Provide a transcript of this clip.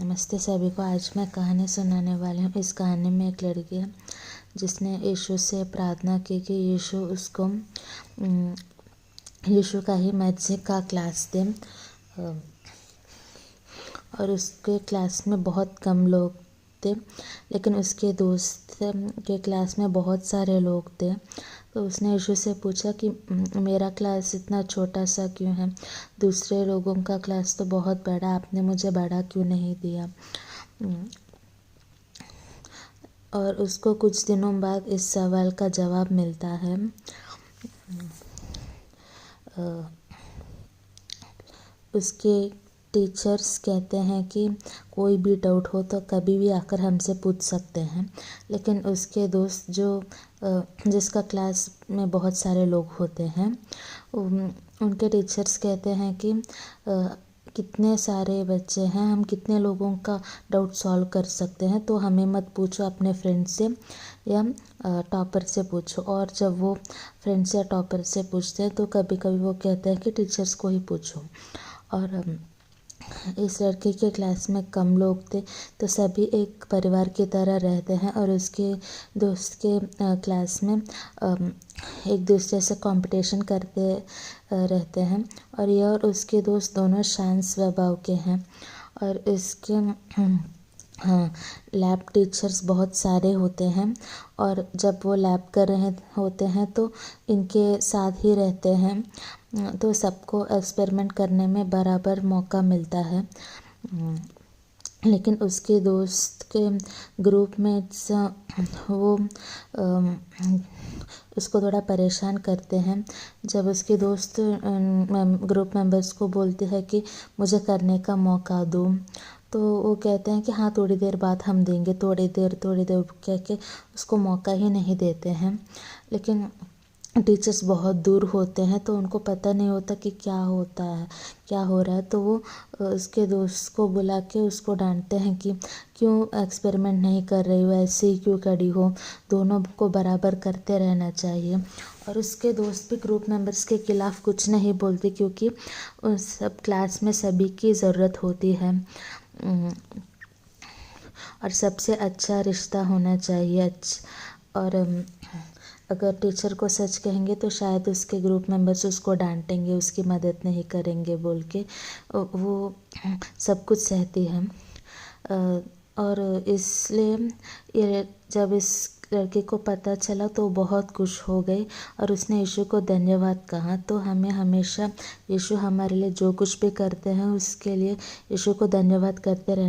नमस्ते सभी को। आज मैं कहानी सुनाने वाली हूँ। इस कहानी में एक लड़की है जिसने यीशु से प्रार्थना की कि यीशु का ही मस्जिद का क्लास दे। और उसके क्लास में बहुत कम लोग थे, लेकिन उसके दोस्त के क्लास में बहुत सारे लोग थे। तो उसने यीशु से पूछा कि मेरा क्लास इतना छोटा सा क्यों है, दूसरे लोगों का क्लास तो बहुत बड़ा, आपने मुझे बड़ा क्यों नहीं दिया। और उसको कुछ दिनों बाद इस सवाल का जवाब मिलता है। उसके टीचर्स कहते हैं कि कोई भी डाउट हो तो कभी भी आकर हमसे पूछ सकते हैं, लेकिन उसके दोस्त जिसका क्लास में बहुत सारे लोग होते हैं, उनके टीचर्स कहते हैं कि कितने सारे बच्चे हैं, हम कितने लोगों का डाउट सॉल्व कर सकते हैं, तो हमें मत पूछो, अपने फ्रेंड से या टॉपर से पूछो। और जब वो फ्रेंड से या टॉपर से पूछते हैं तो कभी कभी वो कहते हैं कि टीचर्स को ही पूछो। और इस लड़के के क्लास में कम लोग थे, तो सभी एक परिवार की तरह रहते हैं। और उसके दोस्त के क्लास में एक दूसरे से कंपटीशन करते रहते हैं। और ये और उसके दोस्त दोनों शांत स्वभाव के हैं। और इसके लैब टीचर्स बहुत सारे होते हैं, और जब वो लैब कर रहे होते हैं तो इनके साथ ही रहते हैं, तो सबको एक्सपेरिमेंट करने में बराबर मौका मिलता है। लेकिन उसके दोस्त के ग्रुप में वो उसको थोड़ा परेशान करते हैं। जब उसके दोस्त ग्रुप मेंबर्स को बोलते हैं कि मुझे करने का मौका दो, तो वो कहते हैं कि हाँ थोड़ी देर बाद हम देंगे, थोड़ी देर कह के उसको मौका ही नहीं देते हैं। लेकिन टीचर्स बहुत दूर होते हैं, तो उनको पता नहीं होता कि क्या हो रहा है। तो वो उसके दोस्त को बुला के उसको डांटते हैं कि क्यों एक्सपेरिमेंट नहीं कर रही हो, ऐसे ही क्यों खड़ी हो, दोनों को बराबर करते रहना चाहिए। और उसके दोस्त भी ग्रुप मेंबर्स के खिलाफ़ कुछ नहीं बोलते, क्योंकि उस सब क्लास में सभी की ज़रूरत होती है और सबसे अच्छा रिश्ता होना चाहिए। और अगर टीचर को सच कहेंगे तो शायद उसके ग्रुप मेंबर्स उसको डांटेंगे, उसकी मदद नहीं करेंगे बोल के वो सब कुछ सहती है। और इसलिए जब इस लड़के को पता चला तो बहुत खुश हो गई और उसने यीशु को धन्यवाद कहा। तो हमें हमेशा यीशु हमारे लिए जो कुछ भी करते हैं उसके लिए यीशु को धन्यवाद करते रहना।